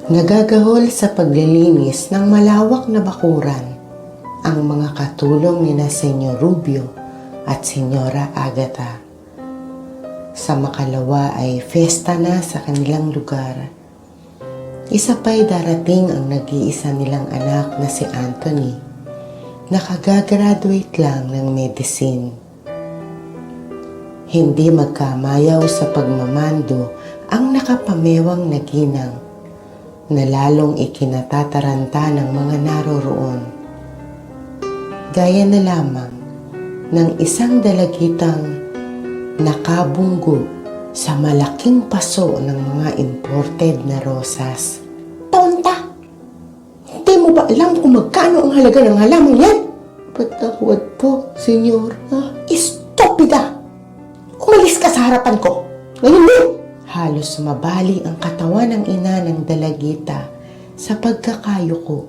Nagagahol sa paglilinis ng malawak na bakuran ang mga katulong ni Senyor Rubio at Senyora Agata. Sa makalawa ay festa na sa kanilang lugar. Isa pa'y darating ang nag-iisa nilang anak na si Anthony, nakagagraduate lang ng medicine. Hindi magkamayaw sa pagmamando ang nakapamewang na ginang na lalong ikinatataranta ng mga naroroon. Gaya na lamang ng isang dalagitang nakabunggo sa malaking paso ng mga imported na rosas. Tonta! Hindi mo ba alam kung magkano ang halaga ng halamang yan? Patawad po, Senyora. Estupida! Umalis ka sa harapan ko! Ngayon din! Halos mabali ang katawan ng ina ng dalagita sa pagkakayuko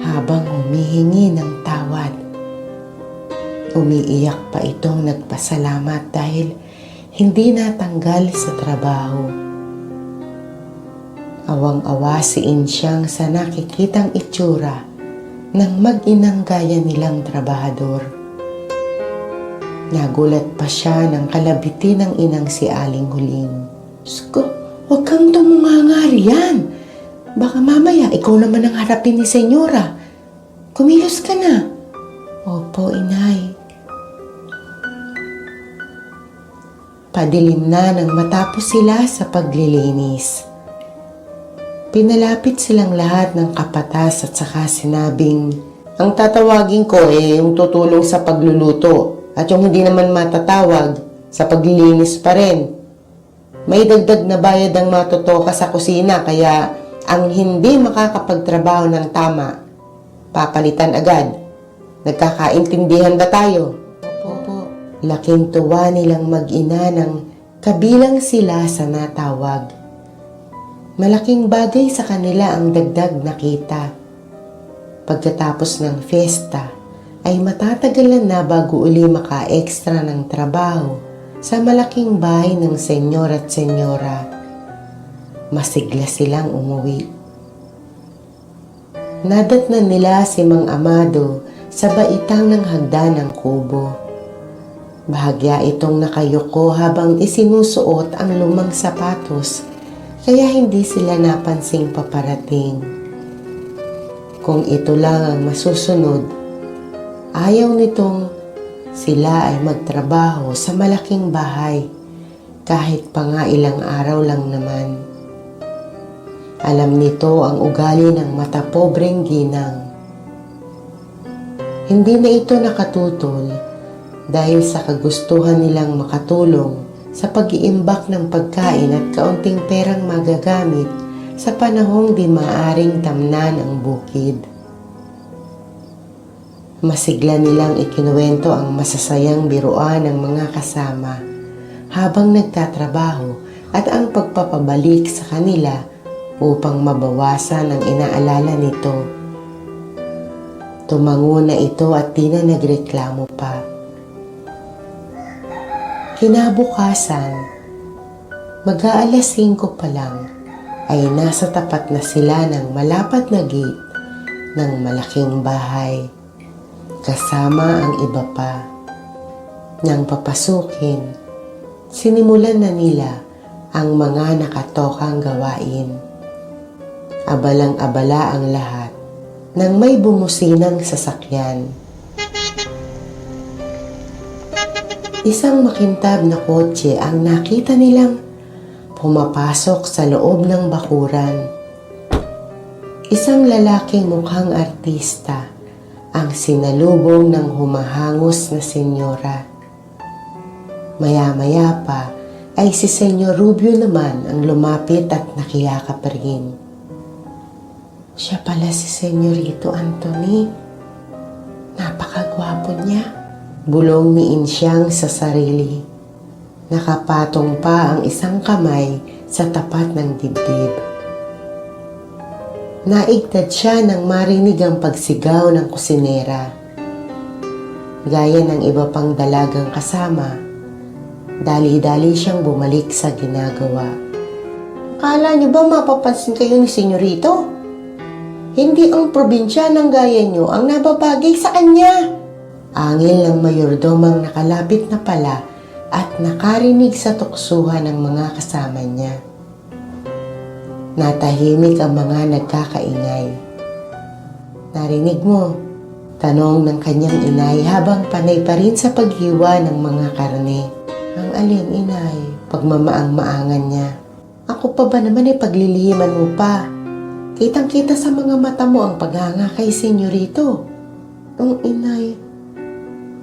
habang humihingi ng tawad. Umiiyak pa itong nagpasalamat dahil hindi natanggal sa trabaho. Awang-awa si Insyang sa nakikitang itsura ng mag-inang gaya nilang trabahador. Nagulat pa siya ng kalabiti ng inang si Aling Huling. Sko, huwag kang tumunganga riyan. Baka mamaya ikaw naman ang harapin ni Senyora. Kumilos ka na. Opo, inay. Padilim na nang matapos sila sa paglilinis. Pinalapit silang lahat ng kapatas at saka sinabing, ang tatawagin ko yung tutulong sa pagluluto at yung hindi naman matatawag sa paglilinis pa rin. May dagdag na bayad ang matutoka sa kusina kaya ang hindi makakapagtrabaho ng tama, papalitan agad. Nagkakaintindihan ba tayo? Opo. Laking tuwa nilang mag-ina nang kabilang sila sa natawag. Malaking bagay sa kanila ang dagdag na kita. Pagkatapos ng fiesta ay matatagalan na bago uli maka-extra ng trabaho sa malaking bahay ng senyor at senyora. Masigla silang umuwi. Nadatnan nila si Mang Amado sa baitang ng hagdan ng kubo. Bahagya itong nakayuko habang isinusuot ang lumang sapatos, kaya hindi sila napansing paparating. Kung ito lang ang masusunod, ayaw nitong sila ay magtrabaho sa malaking bahay kahit pa nga ilang araw lang naman. Alam nito ang ugali ng matapobreng ginang. Hindi na ito nakatutol dahil sa kagustuhan nilang makatulong sa pag-iimbak ng pagkain at kaunting perang magagamit sa panahong di maaring tamnan ang bukid. Masigla nilang ikinuwento ang masasayang biruan ng mga kasama habang nagtatrabaho at ang pagpapabalik sa kanila upang mabawasan ang inaalala nito. Tumango na ito at di na nagreklamo pa. Kinabukasan, mag-aalas 5 pa lang ay nasa tapat na sila ng malapat na gate ng malaking bahay. Kasama ang iba pa. Nang papasukin, sinimulan na nila ang mga nakatokang gawain. Abalang-abala ang lahat nang may bumusinang sasakyan. Isang makintab na kotse ang nakita nilang pumapasok sa loob ng bakuran. Isang lalaking mukhang artista ang sinalubong ng humahangos na senyora. Maya-maya pa ay si Senyor Rubio naman ang lumapit at nakiyakap rin. Siya pala si Senyorito Anthony. Napakagwapo niya. Bulong ni Insyang sa sarili. Nakapatong pa ang isang kamay sa tapat ng dibdib. Naigtad siya nang marinig ang pagsigaw ng kusinera. Gaya ng iba pang dalagang kasama, dali-dali siyang bumalik sa ginagawa. Akala niyo ba mapapansin kayo ni Senyorito? Hindi ang probinsya ng gaya niyo ang nababagay sa kanya. Angil ng mayordomang nakalapit na pala at nakarinig sa tuksuhan ng mga kasama niya. Natahimik ang mga nagkakaingay. Narinig mo? Tanong ng kanyang inay habang panay pa rin sa paghiwa ng mga karne. Ang alin, inay? Pagmamaang-maangan niya. Ako pa ba naman paglilihiman mo pa? Kitang-kita sa mga mata mo ang paghanga kay Senyorito. Ang inay,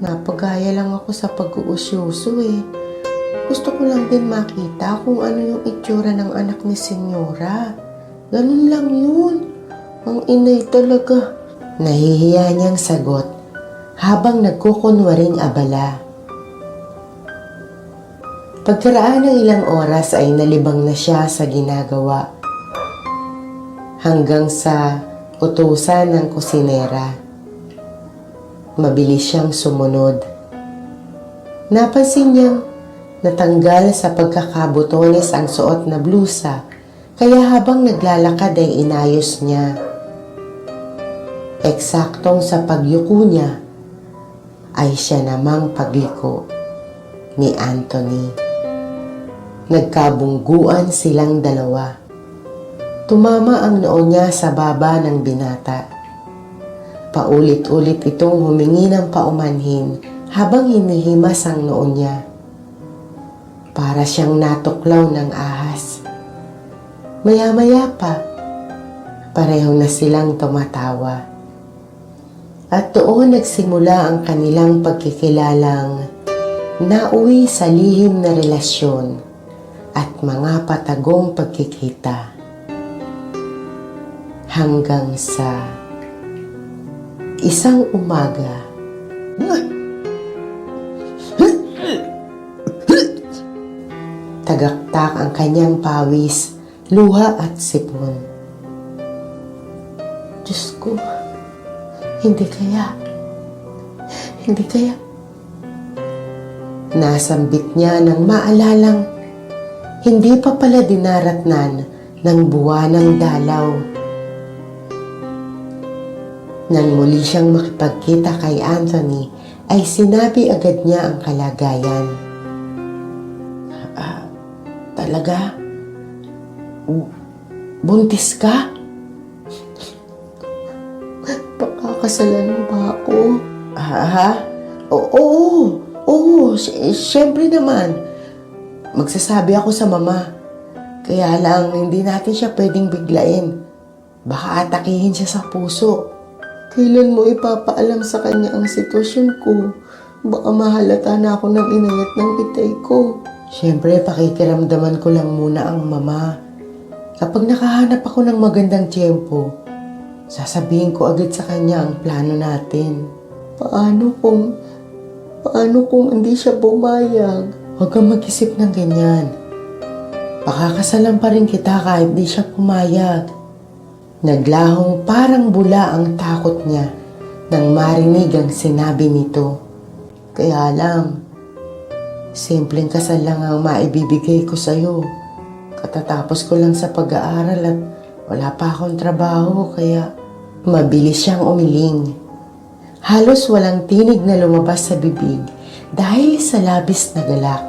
napagaya lang ako sa pag-uusyoso eh. Gusto ko lang din makita kung ano yung itsura ng anak ni Senyora. Ganun lang yun. Ang inay talaga. Nahihiya niyang sagot habang nagkukunwaring abala. Pagkaraan ng ilang oras ay nalibang na siya sa ginagawa. Hanggang sa utusan ng kusinera. Mabilis siyang sumunod. Napansin niyang natanggal sa pagkakabutones ang suot na blusa, kaya habang naglalakad ay inayos niya. Eksaktong sa pagyuko niya ay siya namang pagliko ni Anthony. Nagkabungguan silang dalawa. Tumama ang noo niya sa baba ng binata. Paulit-ulit itong humingi ng paumanhin habang hinihimas ang noo niya. Para siyang natuklaw ng ahas. Maya-maya pa, pareho na silang tumatawa. At doon nagsimula ang kanilang pagkikilalang nauwi sa lihim na relasyon at mga patagong pagkikita. Hanggang sa isang umaga, tagaktak ang kanyang pawis, luha at sipon. Diyos ko, hindi kaya. Nasambit niya nang maalalang hindi pa pala dinaratnan ng buwanang dalaw. Nang muli siyang makipagkita kay Anthony, ay sinabi agad niya ang kalagayan. Talaga? Buntis ka? Pakakasalan mo ba ako? Oo, syempre naman. Magsasabi ako sa mama. Kaya lang, hindi natin siya pwedeng biglain. Baka atakihin siya sa puso. Kailan mo ipapaalam sa kanya ang sitwasyon ko? Baka mahalata na ako ng inayat ng itay ko. Siyempre, pakikiramdaman ko lang muna ang mama. Kapag nakahanap ako ng magandang tiyempo, sasabihin ko agad sa kanya ang plano natin. Paano kung hindi siya bumayag? Huwag kang mag-isip ng ganyan. Pakakasalan pa rin kita kahit di siya pumayag. Naglahong parang bula ang takot niya nang marinig ang sinabi nito. Kaya lang, simpleng kasal lang ang maibibigay ko sa'yo. Katatapos ko lang sa pag-aaral at wala pa akong trabaho kaya mabilis siyang umiling. Halos walang tinig na lumabas sa bibig dahil sa labis na galak.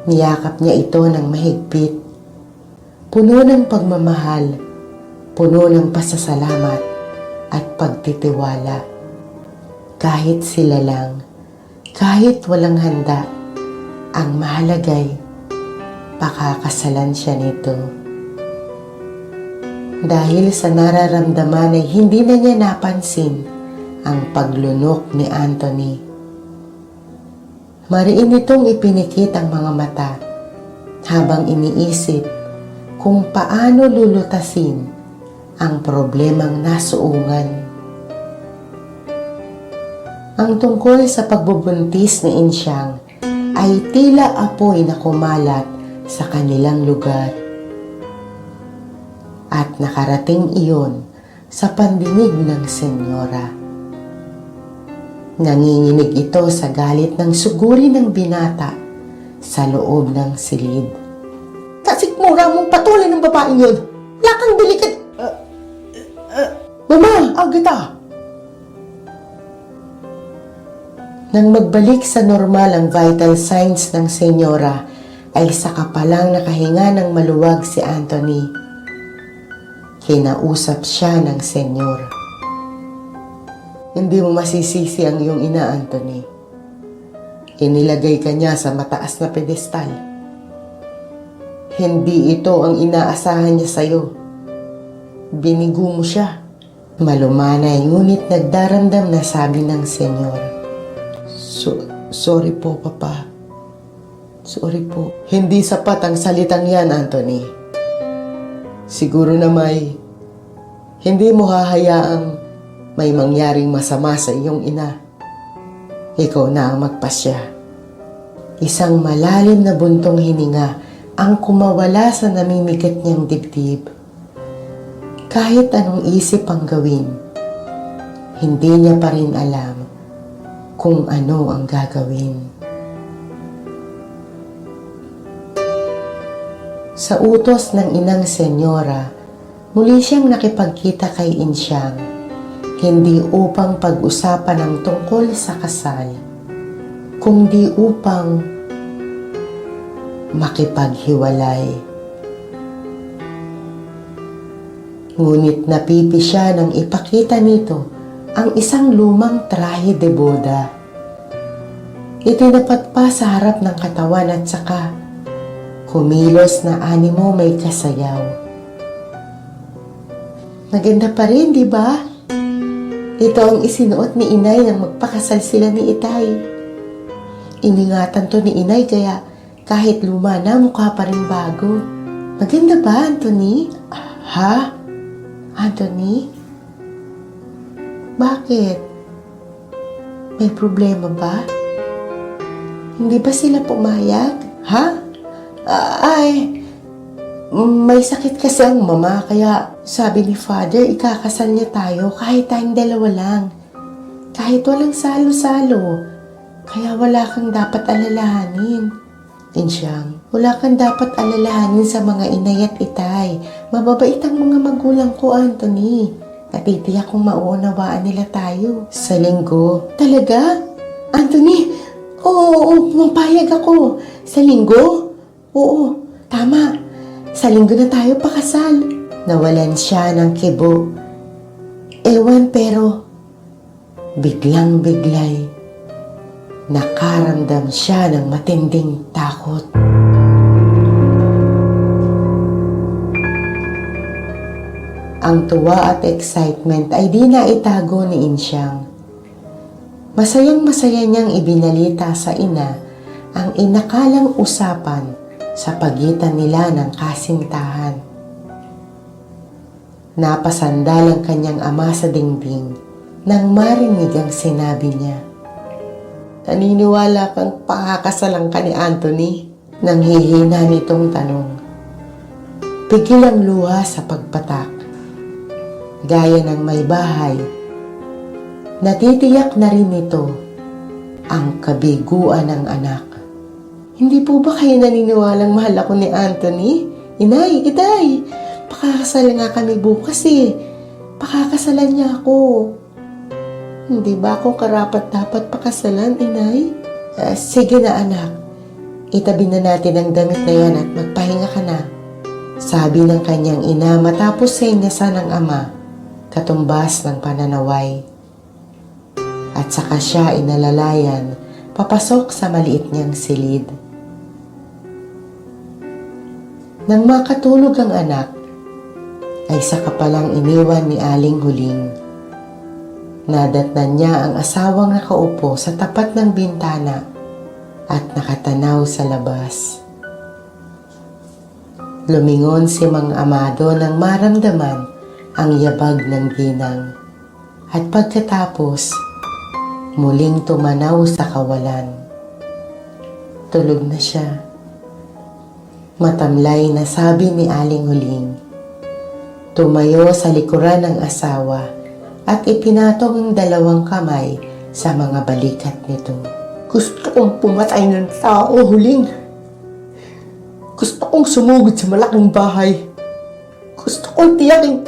Niyakap niya ito ng mahigpit. Puno ng pagmamahal, puno ng pasasalamat at pagtitiwala. Kahit sila lang, kahit walang handa, ang mahalagay, pakakasalan siya nito. Dahil sa nararamdaman ay hindi na niya napansin ang paglunok ni Anthony. Mariin itong ipinikit ang mga mata habang iniisip kung paano lulutasin ang problemang nasuungan. Ang tungkol sa pagbubuntis ni Insyang ay tila apoy na kumalat sa kanilang lugar. At nakarating iyon sa pandinig ng senyora. Nanginginig ito sa galit ng suguri ng binata sa loob ng silid. Tasik mo! sikmura mong patuloy ng babaeng yun. Wala kang delikad... Mama, Agatha! Nang magbalik sa normal ang vital signs ng senyora, ay saka palang nakahinga ng maluwag si Anthony. Kinausap siya ng senyor. Hindi mo masisisi ang iyong ina, Anthony. Inilagay ka niya sa mataas na pedestal. Hindi ito ang inaasahan niya sa'yo. Binigo mo siya. Malumanay, ngunit nagdaramdam na sabi ng senyor. Sorry po, Papa. Sorry po. Hindi sapat ang salitang yan, Anthony. Siguro na hindi mo hahayaang may mangyaring masama sa iyong ina. Ikaw na ang magpasya. Isang malalim na buntong hininga ang kumawala sa namimigat niyang dibdib. Kahit anong isip ang gawin, hindi niya pa rin alam kung ano ang gagawin. Sa utos ng inang senyora, muli siyang nakipagkita kay Insyang, hindi upang pag-usapan ang tungkol sa kasal, kundi upang makipaghiwalay. Ngunit napipi siya nang ipakita nito ang isang lumang trahe de boda. Itinapat pa sa harap ng katawan at saka kumilos na animo may kasayaw. Maganda pa rin, di ba? Ito ang isinuot ni Inay nang magpakasal sila ni Itay. Iningatan to ni Inay kaya kahit luma na mukha pa rin bago. Maganda ba, Anthony? Ha? Anthony? Bakit? May problema ba? Hindi ba sila pumayag? Ha? May sakit kasi ang mama, kaya sabi ni Father, ikakasal niya tayo kahit tayong dalawa lang. Kahit walang salo-salo. Kaya wala kang dapat alalahanin. Insyang, wala kang dapat alalahanin sa mga inay at itay. Mababait ang mga magulang ko, Anthony. Natitiyak kung mauunawaan nila tayo. Sa linggo. Talaga? Anthony? Oo, mapayag ako. Sa linggo? Oo, tama. Sa linggo na tayo pakasal. Nawalan siya ng kibo. Ewan pero biglang-biglay nakaramdam siya ng matinding takot. Ang tuwa at excitement ay di na itago ni Insyang. Masayang-masaya niyang ibinalita sa ina ang inakalang usapan sa pagitan nila ng kasintahan. Napasandal ang kanyang ama sa dingding nang marinig ang sinabi niya. Naniniwala kang pakakasalan ka ni Anthony? Nang hihina nitong tanong. Pigil ang luha sa pagpatak. Gaya ng may bahay, natitiyak na rin ito ang kabiguan ng anak. Hindi po ba kayo naniniwalang mahal ako ni Anthony? Inay, Itay, pakakasal nga kami bukas eh. Pakakasalan niya ako. Hindi ba ako karapat-dapat pakasalan, Inay? Sige na anak, itabi na natin ang damit na yan at magpahinga ka na. Sabi ng kanyang ina matapos senyasan ng ama, katumbas ng pananaway. At saka siya inalalayan, papasok sa maliit niyang silid. Nang makatulog ang anak, ay saka palang iniwan ni Aling Huling. Nadatnan niya ang asawang nakaupo sa tapat ng bintana at nakatanaw sa labas. Lumingon si Mang Amado nang maramdaman ang yabag ng ginang at pagkatapos muling tumanaw sa kawalan. Tulog na siya. Matamlay na sabi ni Aling Huling. Tumayo sa likuran ng asawa at ipinatong ang dalawang kamay sa mga balikat nito. Gusto kong pumatay ng tao, Huling. Gusto kong sumugod sa malaking bahay. Gusto kong tiyaking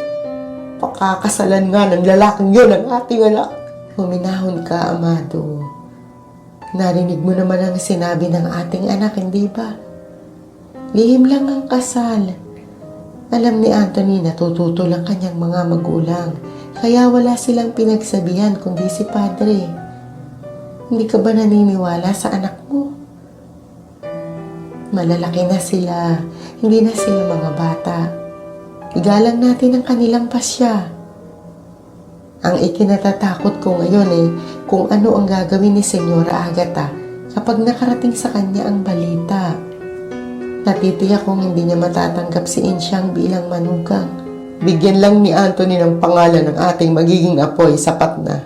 pakakasalan nga ng lalaking yun ang ating anak. Huminahon ka, Amado. Narinig mo naman ang sinabi ng ating anak, hindi ba? Lihim lang ang kasal. Alam ni Anthony na tututo lang kanyang mga magulang, kaya wala silang pinagsabihan kundi si Padre. Hindi ka ba naniniwala sa anak mo? Malalaki na sila, hindi na sila mga bata. Igalang natin ang kanilang pasya. Ang ikinatatakot ko ngayon kung ano ang gagawin ni Senyora Agatha kapag nakarating sa kanya ang balita. Natitiyak kong hindi niya matatanggap si Insyang bilang manugang. Bigyan lang ni Anthony ng pangalan ng ating magiging apoy, sapat na.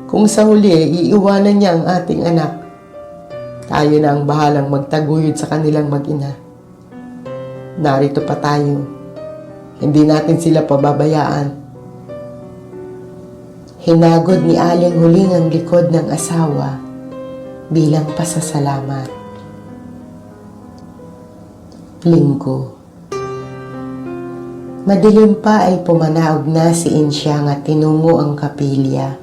Kung sa huli iiwanan niya ang ating anak, tayo na ang bahalang magtaguyod sa kanilang mag-ina. Narito pa tayo. Hindi natin sila pababayaan. Hinagod ni Aling Huling ang likod ng asawa bilang pasasalamat. Linggo. Madilim pa ay pumanaog na si Insyang at tinungo ang kapilya.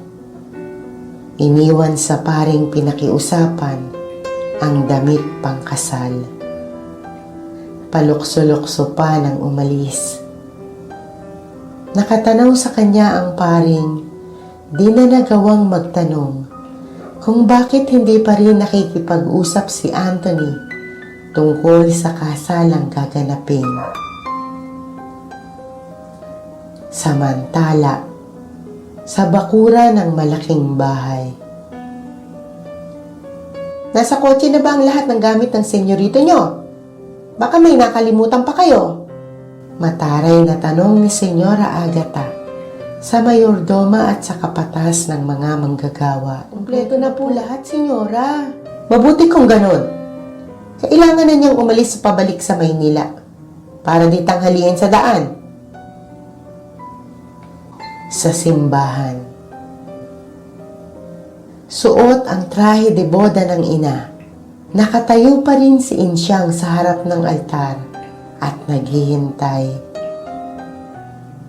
Iniwan sa paring pinakiusapan ang damit pangkasal. Palukso-lukso pa nang umalis. Nakatanaw sa kanya ang paring di na nagawang magtanong kung bakit hindi pa rin nakikipag-usap si Anthony tungkol sa kasalang gaganapin. Samantala, sa bakura ng malaking bahay. Nasa kotse na ba ang lahat ng gamit ng senyorito nyo? Baka may nakalimutan pa kayo. Mataray na tanong ni Senyora Agatha sa mayordoma at sa kapatas ng mga manggagawa. Kompleto na po lahat, Senyora. Mabuti kung ganon. Kailangan na niyang umalis pabalik sa Maynila para di tanghaliin sa daan. Sa simbahan. Suot ang trahe de boda ng ina. Nakatayo pa rin si Insyang sa harap ng altar at naghihintay.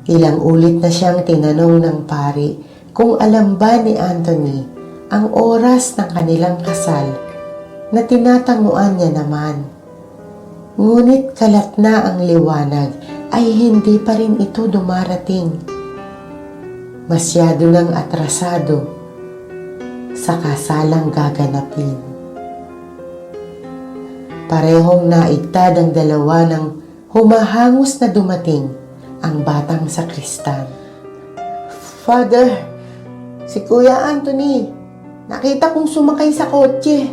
Ilang ulit na siyang tinanong ng pari kung alam ba ni Anthony ang oras ng kanilang kasal na tinatanguan niya naman. Ngunit kalat na ang liwanag ay hindi pa rin ito dumarating. Masyado nang atrasado sa kasalang gaganapin. Parehong naigtad ang dalawa nang humahangos na dumating ang batang sakristan. Father, si Kuya Anthony, nakita kong sumakay sa kotse.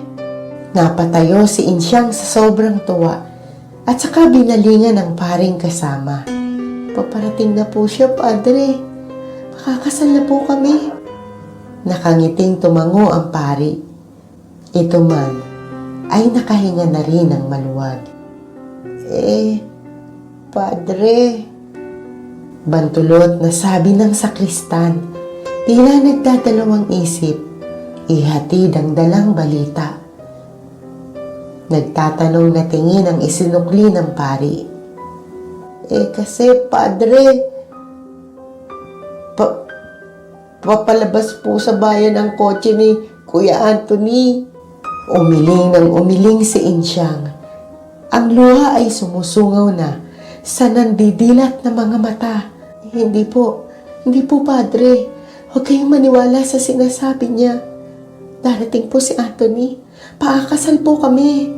Napatayo si Insyang sa sobrang tuwa at saka binalingan ng paring kasama. Paparating na po siya, Padre. Makakasal na po kami. Nakangiting tumango ang pari. Ito man ay nakahinga na rin ng maluwag. Padre, bantulot na sabi ng sakristan, tila nagdadalawang isip, ihatid ang dalang balita. Nagtatanong na tingin ang isinukli ng pari. Kasi Padre, papalabas po sa bayan ang kotse ni Kuya Anthony. Umiling ng umiling si Insyang. Ang luha ay sumusungaw na sa nandidilat na mga mata. Hindi po, Padre. Huwag kayong maniwala sa sinasabi niya. Darating po si Anthony. Pakakasal po kami.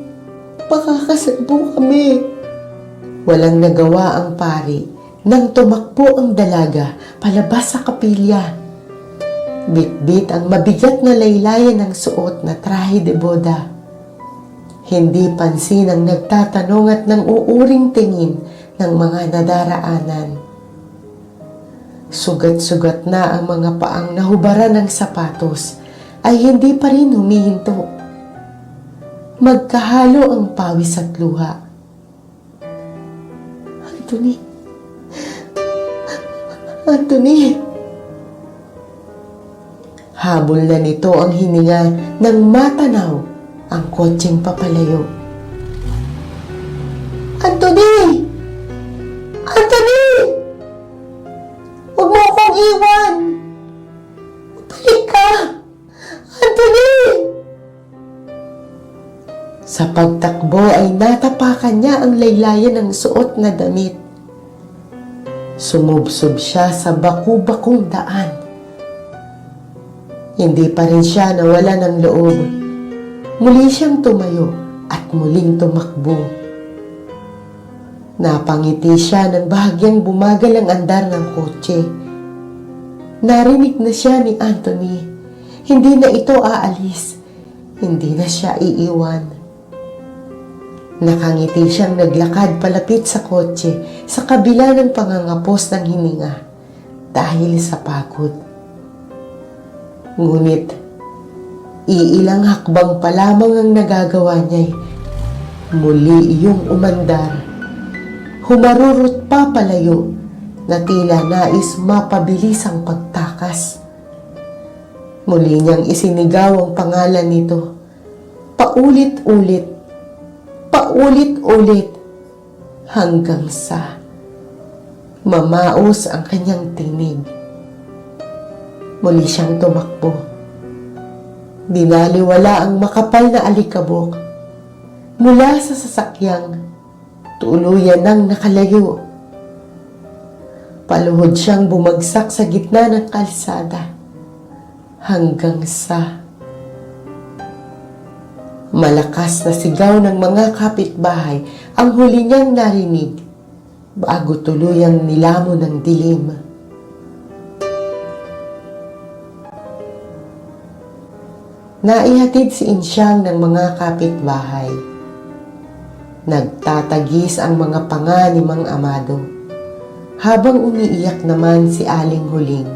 Walang nagawa ang pari nang tumakbo ang dalaga palabas sa kapilya. Bitbit ang mabigat na laylayan ng suot na trahe de boda. Hindi pansin ang nagtatanong at nang uuring tingin ng mga nadaraanan. Sugat-sugat na ang mga paang nahubaran ng sapatos ay hindi pa rin humihinto. Magkahalo ang pawis at luha. Anthony! Habol na nito ang hininga nang matanaw ang kotseng papalayo. Anthony! Anthony! Huwag mo akong iwan! Balik ka! Anthony! Sa pagtakbo ay natapakan niya ang laylayan ng suot na damit. Sumubsob siya sa baku-bakong daan. Hindi pa rin siya nawala ng loob. Muli siyang tumayo at muling tumakbo. Napangiti siya nang bahagyang bumagal ang andar ng kotse. Narinig na siya ni Anthony. Hindi na ito aalis. Hindi na siya iiwan. Nakangiti siyang naglakad palapit sa kotse sa kabila ng pangangapos ng hininga dahil sa pagod. Ngunit, iilang hakbang pa lamang ang nagagawa niya. Muli iyong umandar. Humarurot pa palayo na tila nais mapabilis ang pagtakas. Muli niyang isinigaw ang pangalan nito. Paulit-ulit hanggang sa mamaos ang kanyang tinig. Muli siyang tumakbo. Binaliwala ang makapal na alikabok. Mula sa sasakyang, tuluyan nang nakalayo. Paluhod siyang bumagsak sa gitna ng kalsada hanggang sa malakas na sigaw ng mga kapitbahay ang huli niyang narinig bago tuluyang nilamon ng dilim. Naihatid si Insyang ng mga kapitbahay. Nagtatagis ang mga panga ni Mang Amado, habang umiiyak naman si Aling Huling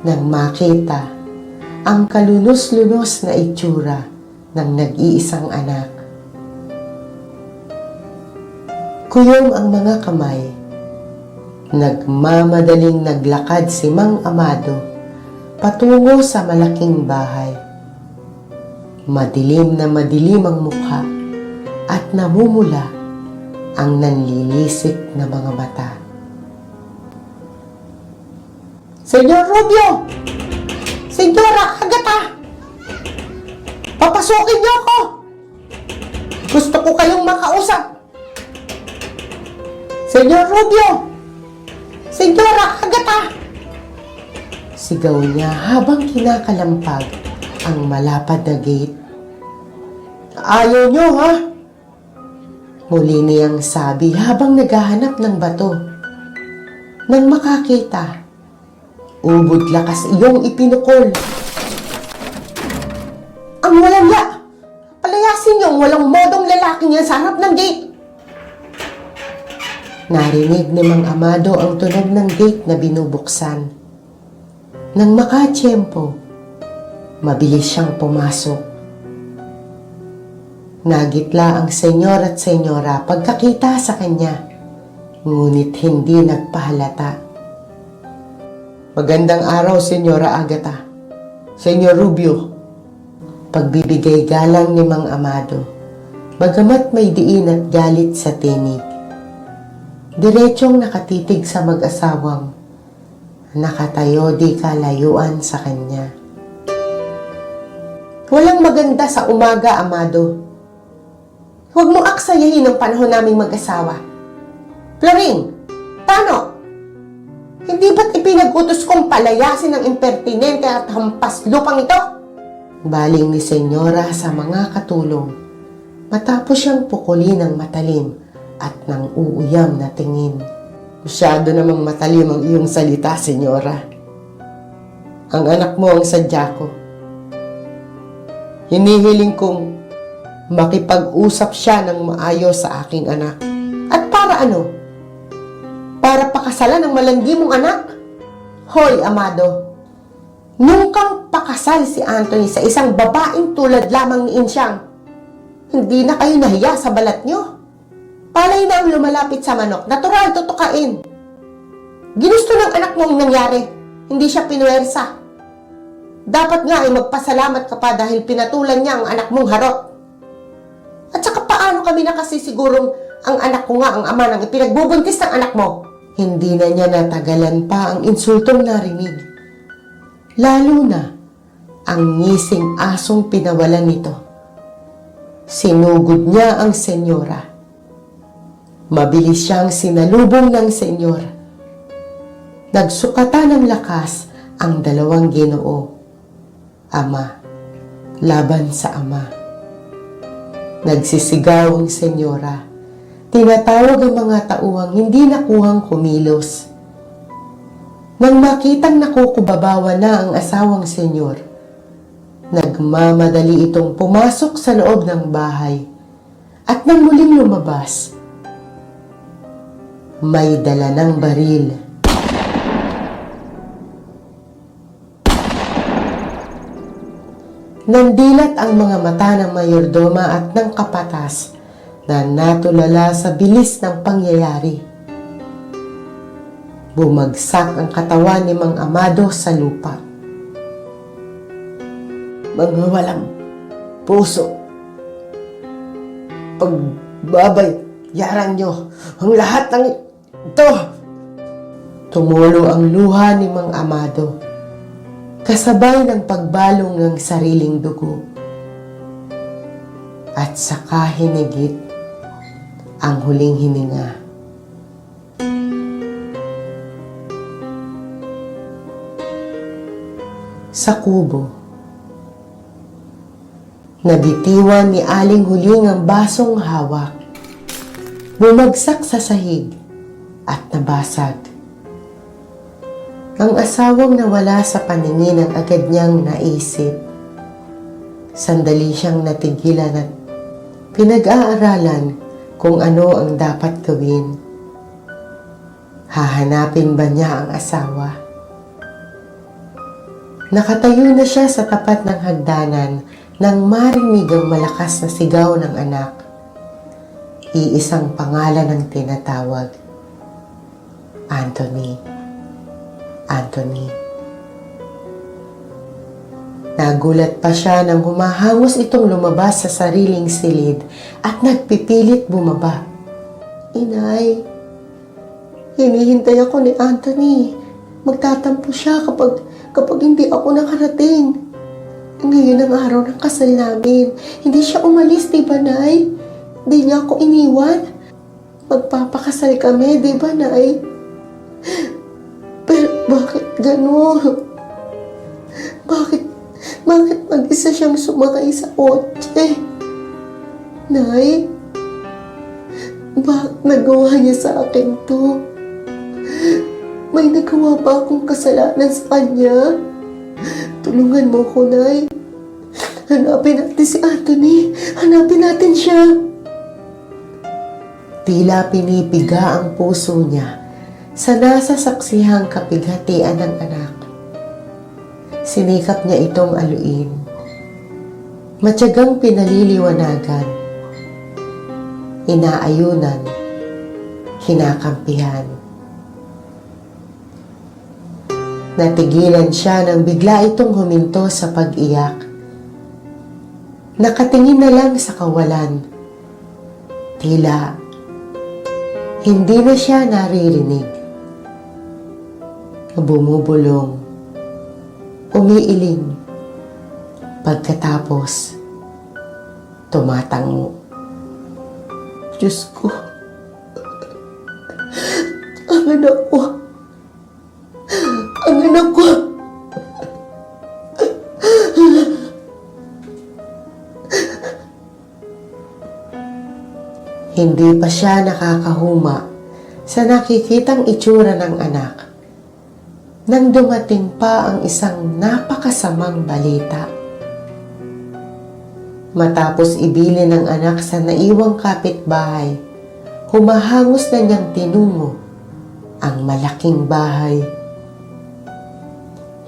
nang makita ang kalunos-lunos na itsura ng nag-iisang anak. Kuyong ang mga kamay. Nagmamadaling naglakad si Mang Amado patungo sa malaking bahay. Madilim na madilim ang mukha at namumula ang nanlilisik na mga mata. Senyor Rubio! Senyora Agata! Papasukin niyo ako! Gusto ko kayong makausap! Senyor Rubio! Senyora Agata! Sigaw niya habang kinakalampag ang malapad na gate. Ayaw niyo, ha? Muli niyang sabi habang naghahanap ng bato. Nang makakita, ubod lakas iyong ipinukol. Ang walang ya! Palayasin yung walang modong lalaking yan sa harap ng gate! Narinig ni Mang Amado ang tunog ng gate na binubuksan. Nang makatsyempo, mabilis siyang pumasok. Nagitla ang senyor at senyora pagkakita sa kanya, ngunit hindi nagpahalata. Magandang araw, Senyora Agata. Senyor Rubio. Pagbibigay galang ni Mang Amado, bagamat may diin at galit sa tinig. Diretsong nakatitig sa mag-asawang nakatayo di kalayuan sa kanya. Walang maganda sa umaga, Amado. Huwag mo aksayahin ang panahon naming mag-asawa. Florin! Tano! Hindi ba't ipinag-utos kong palayasin ang impertinente at hampas lupang ito? Baling ni Senyora sa mga katulong matapos siyang pukulin ng matalim at ng uuyam na tingin. Masyado namang matalim ang iyong salita, Senyora. Ang anak mo ang sadya ko. Hinihiling kong makipag-usap siya ng maayos sa aking anak. At para ano? Para pakasalan ng malandi mong anak? Hoy, Amado! Nung kang pakasal si Anthony sa isang babaeng tulad lamang ni Insyang, hindi na kayo nahiya sa balat nyo. Palay na ang lumalapit sa manok, natural tutukain. Ginusto ng anak mong nangyari, hindi siya pinuwersa. Dapat nga ay magpasalamat ka pa dahil pinatulan niya ang anak mong harot. At saka paano kami nakasisigurong Ang anak ko nga ang ama ng ipinagbubuntis ng anak mo. Hindi na niya natagalan pa ang insultong narinig. Lalo na ang ngising asong pinawalan nito. Sinugod niya ang senyora. Mabilis siyang sinalubong ng senyor. Nagsukatan ng lakas ang dalawang Ginoo. Ama, laban sa ama. Nagsisigaw ang senyora. Tinatawag ang mga tauhang hindi nakuhang kumilos. Nang makitang nakukubabawa na ang asawang senyor, nagmamadali itong pumasok sa loob ng bahay at nang muling lumabas, may dala ng baril. Nandilat ang mga mata ng mayordoma at ng kapatas na natulala sa bilis ng pangyayari. Bumagsak ang katawan ni Mang Amado sa lupa. Mga walang puso, pagbabayaran nyo ang lahat ng ito. Tumulo ang luha ni Mang Amado, kasabay ng pagbalong ng sariling dugo. At saka hinigit ang huling hininga. Sa kubo, nabitiwan ni Aling Huling ang basong hawak. Bumagsak sa sahig at nabasag. Ang asawang nawala sa paningin ang agad niyang naisip. Sandali siyang natigilan at pinag-aaralan kung ano ang dapat gawin. Hahanapin ba niya ang asawa? Nakatayo na siya sa tapat ng hagdanan nang marinig ang malakas na sigaw ng anak. Iisang pangalan ang tinatawag. Anthony. Anthony. Nagulat pa siya nang humahangos itong lumabas sa sariling silid at nagpipilit bumaba. Inay, hinihintay ako ni Anthony. Magtatampo siya kapag hindi ako nakarating. Ngayon ang araw ng kasal namin. Hindi siya umalis, di ba, Nay? Hindi niya ako iniwan. Magpapakasal kami, di ba, Nay? Pero bakit gano'n? Bakit mag-isa siyang sumakay sa kotse? Nay, bakit nagawa niya sa akin to? May nagawa ba akong kasalanan sa kanya? Tulungan mo ko, Nay. Hanapin natin si Anthony. Hanapin natin siya. Tila pinipiga ang puso niya sa nasasaksihang kapighatian ng anak. Sinikap niya itong aluin. Matyagang pinaliliwanagan. Inaayunan. Kinakampihan. Natigilan siya nang bigla itong huminto sa pag-iyak. Nakatingin na lang sa kawalan. Tila hindi na siya naririnig. Bumubulong. Umiiling. Pagkatapos, tumatango. Diyos ko. Ang anak ko. Ang anak ko. Hindi pa siya nakakahuma sa nakikitang itsura ng anak nang dumating pa ang isang napakasamang balita. Matapos ibilin ng anak sa naiwang kapitbahay, humahangos na niyang tinungo ang malaking bahay.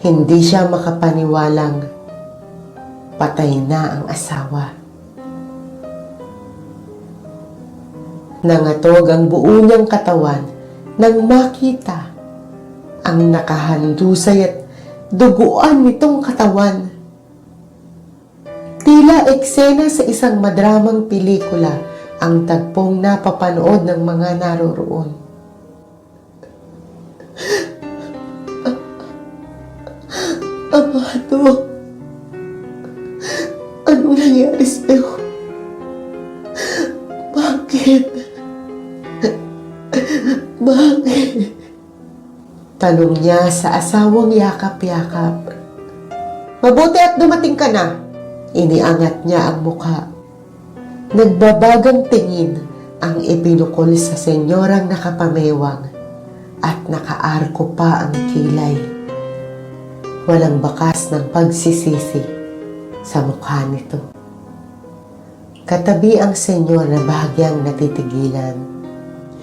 Hindi siya makapaniwalang patay na ang asawa. Nangatog ang buo niyang katawan nang makita ang nakahandusay at duguan nitong katawan. Tila eksena sa isang madramang pelikula ang tagpong napapanood ng mga naroroon. Amado, anong nangyari sa'yo? Bakit? Bakit? Tanong niya sa asawang yakap-yakap. Mabuti at dumating ka na. Iniangat niya ang mukha. Nagbabagang tingin ang ibinukol sa senyorang nakapamewang at nakaarko pa ang kilay. Walang bakas ng pagsisisi sa mukha nito. Katabi ang senyor na bahagyang natitigilan.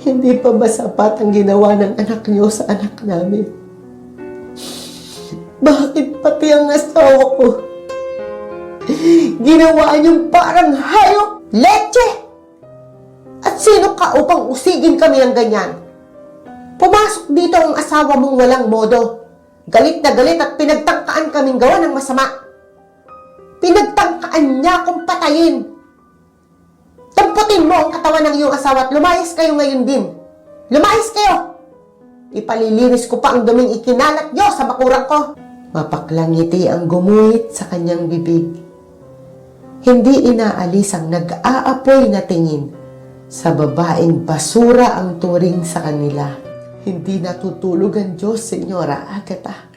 Hindi pa ba sapat ang ginawa ng anak niyo sa anak namin? Bakit pati ang asawa ko ginawa niyong parang hayop? Leche! At sino ka upang usigin kami ng ganyan? Pumasok dito ang asawa mong walang modo. Galit na galit at pinagtangkaan kaming gawa ng masama. Pinagtangkaan niya akong patayin. Tamputin mo ang katawan ng iyong asawa at lumayas kayo ngayon din. Lumayas kayo! Ipalilinis ko pa ang duming ikinalat niyo sa bakurang ko. Mapaklang ngiti ang gumuhit sa kanyang bibig. Hindi inaalis ang nag-aapoy na tingin sa babaeng basura ang turing sa kanila. Hindi natutulog ang Diyos, Senyora Agatha.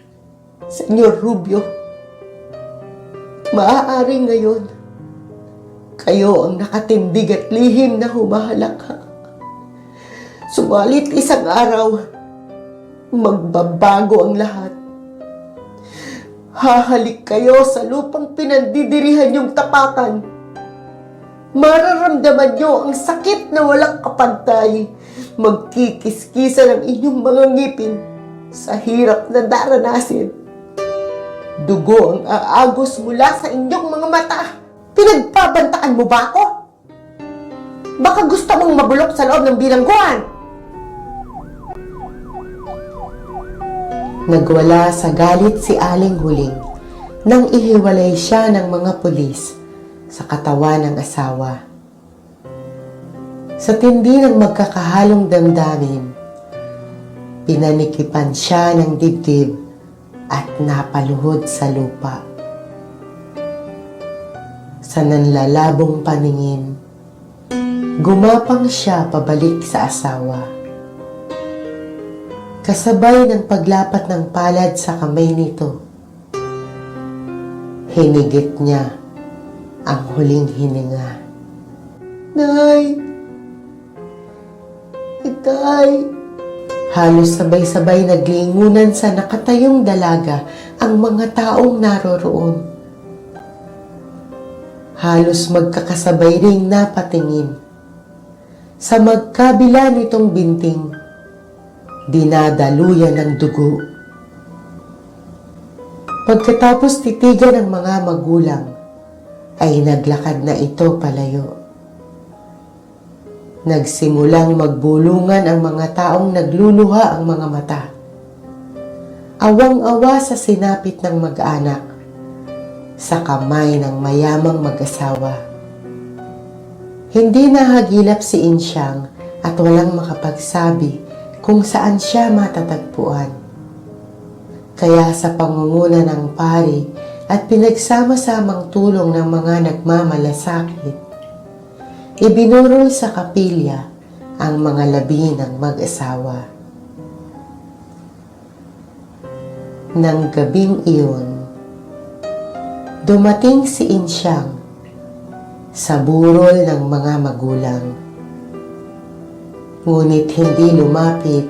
Senyor Rubio, maaari ngayon, kayo ang nakatindig at lihim na humahalakha. Subalit isang araw, magbabago ang lahat. Hahalik kayo sa lupang pinandidirihan niyong tapakan. Mararamdaman niyo ang sakit na walang kapantay. Magkikiskisa ng inyong mga ngipin sa hirap na daranasin. Dugo ang aagos mula sa inyong mga mata. Pinagbabantaan mo ba ako? Baka gusto mong mabulok sa loob ng bilangguan. Nagwala sa galit si Aling Huling nang ihiwalay siya ng mga pulis sa katawan ng asawa. Sa tindi ng magkakahalong damdamin, pinanikipan siya ng dibdib at napaluhod sa lupa. Sa nanlalabong paningin, gumapang siya pabalik sa asawa. Kasabay ng paglapat ng palad sa kamay nito, hinigit niya ang huling hininga. Nay! Itay! Halos sabay-sabay naglingunan sa nakatayong dalaga ang mga taong naroroon. Halos magkakasabay ring napatingin. Sa magkabila nitong binting, dinadaluyan ng dugo. Pagkatapos titigan ng mga magulang, ay naglakad na ito palayo. Nagsimulang magbulungan ang mga taong nagluluha ang mga mata. Awang-awa sa sinapit ng mag-anak, sa kamay ng mayamang mag-asawa. Hindi nahagilap si Insyang at walang makapagsabi kung saan siya matatagpuan. Kaya sa pangunguna ng pari at pinagsama-samang tulong ng mga nagmamalasakit, ibinurol sa kapilya ang mga labi ng mag-asawa. Nang gabing iyon, dumating si Insyang sa burol ng mga magulang. Ngunit hindi lumapit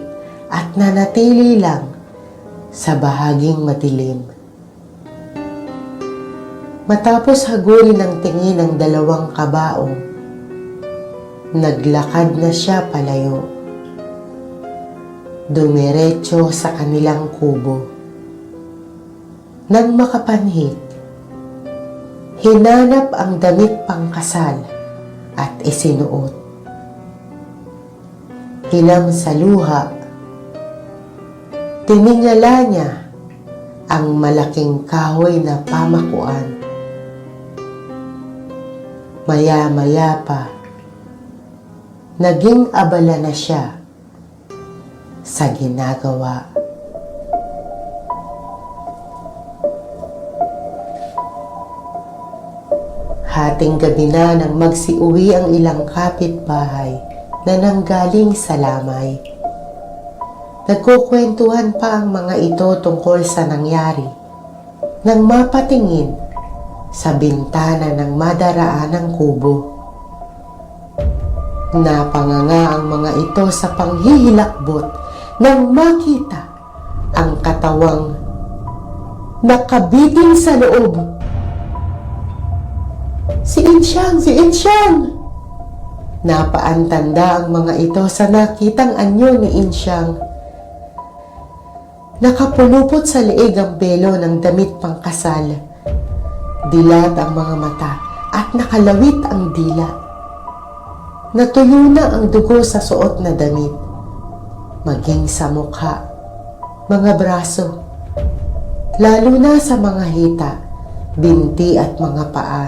at nanatili lang sa bahaging madilim. Matapos hagulin ng tingin ng dalawang kabaong, naglakad na siya palayo. Dumiretso sa kanilang kubo. Nang makapanhik, hinanap ang damit pangkasal at isinuot. Hinang sa luha, tiningala niya ang malaking kahoy na pamakuan. Maya-maya pa, Naging abala na siya sa ginagawa. Hating gabi na nang magsiuwi ang ilang kapitbahay na nanggaling sa lamay. Nagkukwentuhan pa ang mga ito tungkol sa nangyari nang mapatingin sa bintana ng madaraanang kubo. Napanganga ang mga ito sa panghihilakbot nang makita ang katawang nakabiting sa loob. Si Insyang! Si Insyang! Napaantanda ang mga ito sa nakitang anyo ni Insyang. Nakapulupot sa leeg ang belo ng damit pangkasal. Dilat ang mga mata at nakalawit ang dila. Natuyo na ang dugo sa suot na damit, maging sa mukha, mga braso, lalo na sa mga hita, binti at mga paa.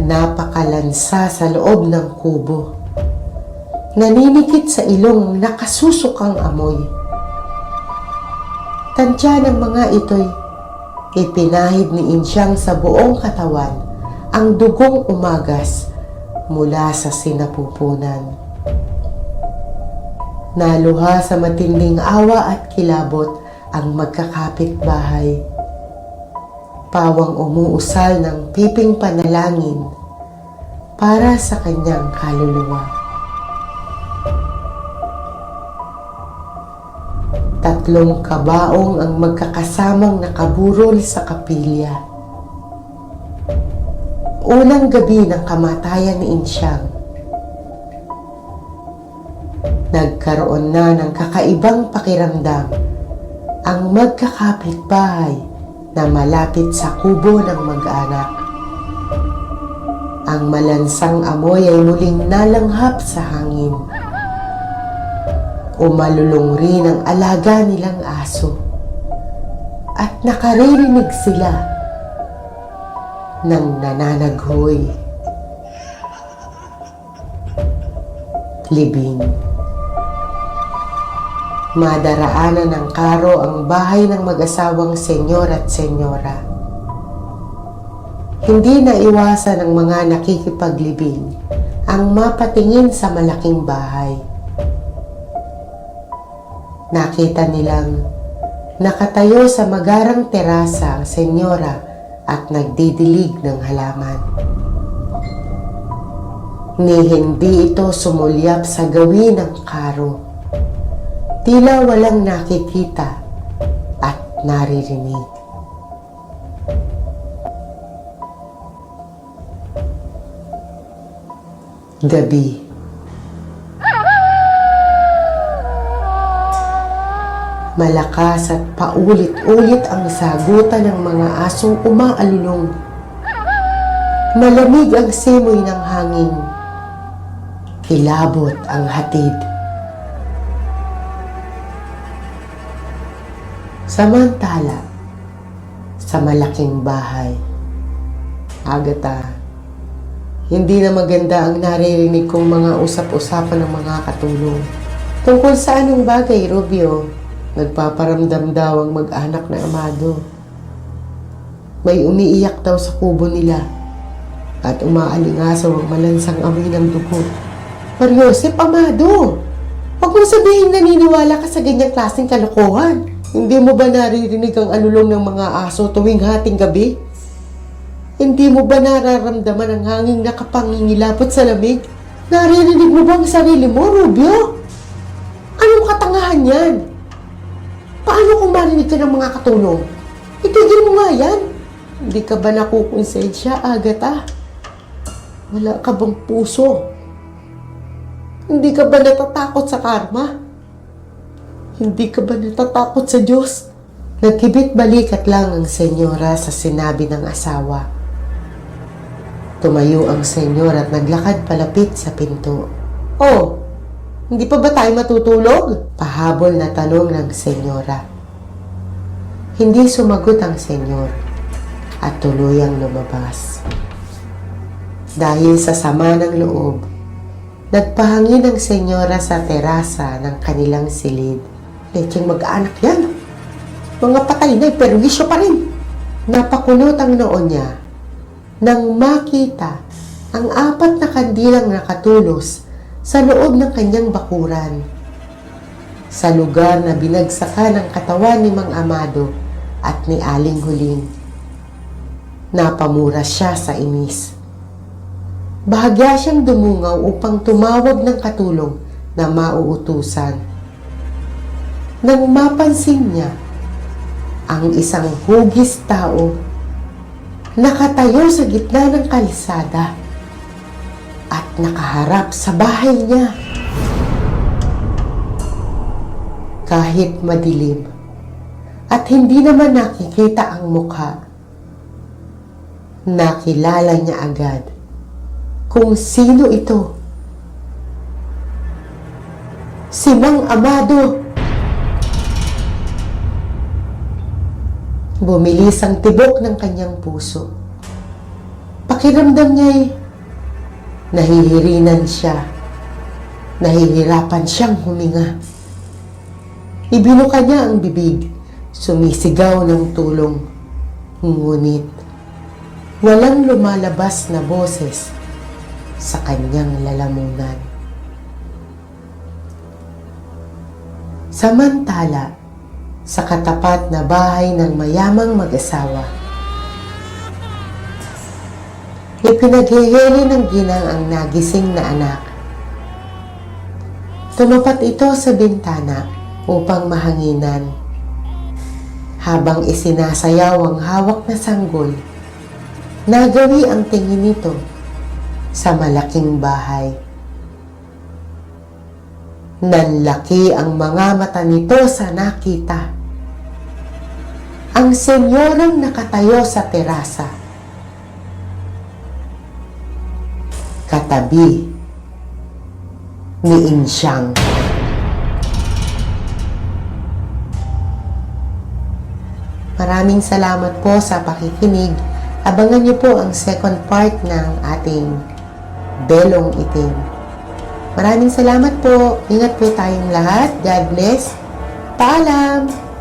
Napakalansa sa loob ng kubo. Naninikit sa ilong nakasusukang amoy. Tansya ng mga ito'y ipinahid ni Insyang sa buong katawan ang dugong umagas mula sa sinapupunan. Naluha sa matinding awa at kilabot ang magkakapitbahay. Pawang umuusal ng piping panalangin para sa kanyang kaluluwa. 3 kabaong ang magkakasamang nakaburol sa kapilya. Unang gabi ng kamatayan ni Insyang. Nagkaroon na ng kakaibang pakiramdam ang magkakapitbahay na malapit sa kubo ng mag-anak. Ang malansang amoy ay muling nalanghap sa hangin. Umalulong rin ang alaga nilang aso at nakaririnig sila ng nananaghoy. Libing. Madaraanan ng karo ang bahay ng mag-asawang senyor at senyora. Hindi naiwasan ng mga nakikipaglibing ang mapatingin sa malaking bahay. Nakita nilang nakatayo sa magarang terasa ang senyora at nagdidilig ng halaman. Ni hindi ito sumulyap sa gawin ng karo. Tila walang nakikita at naririnig. Gabi. Malakas at paulit-ulit ang sagutan ng mga asong umaalulong. Malamig ang simoy ng hangin. Kilabot ang hatid. Samantala, sa malaking bahay. Agatha, hindi na maganda ang naririnig kong mga usap-usapan ng mga katulong. Tungkol sa anong bagay, Rubio? Nagpaparamdam daw ang mag-anak na Amado. May umiiyak daw sa kubo nila at umaalingasaw ang malansang amoy ng dugo. Mariosep, Amado! Huwag mong sabihin naniniwala ka sa ganyang klaseng kalokohan. Hindi mo ba naririnig ang alulong ng mga aso tuwing hating gabi? Hindi mo ba nararamdaman ang hanging nakapangingilapot sa lamig? Naririnig mo ba ang sarili mo, Rubio? Anong katangahan yan? Paano kung marinig ka ng mga katulong? Itigil mo nga yan. Hindi ka ba nakukonsensya, Agatha? Wala ka bang puso? Hindi ka ba natatakot sa karma? Hindi ka ba natatakot sa Diyos? Nagkibit-balikat lang ang senyora sa sinabi ng asawa. Tumayo ang senyor at naglakad palapit sa pinto. Oh, hindi pa ba tayo matutulog? Pahabol na tanong ng senyora. Hindi sumagot ang senyor at tuluyang lumabas. Dahil sa sama ng loob, Nagpahangin ang senyora sa terasa ng kanilang silid. Lecheng mag-anak yan. Mga patay na, perwisyo pa rin. Napakunot ang noo niya nang makita ang 4 na kandilang nakatulos sa loob ng kanyang bakuran. Sa lugar na binagsakan ang katawan ni Mang Amado at ni Aling Huling. Napamura siya sa inis. Bahagya siyang dumungaw upang tumawag ng katulong na mauutusan. Nang mapansin niya ang isang hugis tao nakatayo sa gitna ng kalsada at nakaharap sa bahay niya. Kahit madilim at hindi naman nakikita ang mukha, nakilala niya agad kung sino ito. Si Mang Amado. Bumilis ang tibok ng kanyang puso. Pakiramdam niya'y nahihirinan siya. Nahihirapan siyang huminga. Ibinuka niya ang bibig, sumisigaw ng tulong. Ngunit walang lumalabas na boses sa kanyang lalamunan. Samantala, sa katapat na bahay ng mayamang mag-asawa, ipinaghihili ng ginang ang nagising na anak. Tumapat ito sa bintana upang mahanginan. Habang isinasayaw ang hawak na sanggol, nagawi ang tingin nito sa malaking bahay. Nanlaki ang mga mata nito sa nakita. Ang senyorang nakatayo sa terasa. Katabi ni Insyang. Maraming salamat po sa pakikinig. Abangan niyo po ang second part ng ating Belong Itim. Maraming salamat po. Ingat po tayong lahat. God bless. Paalam!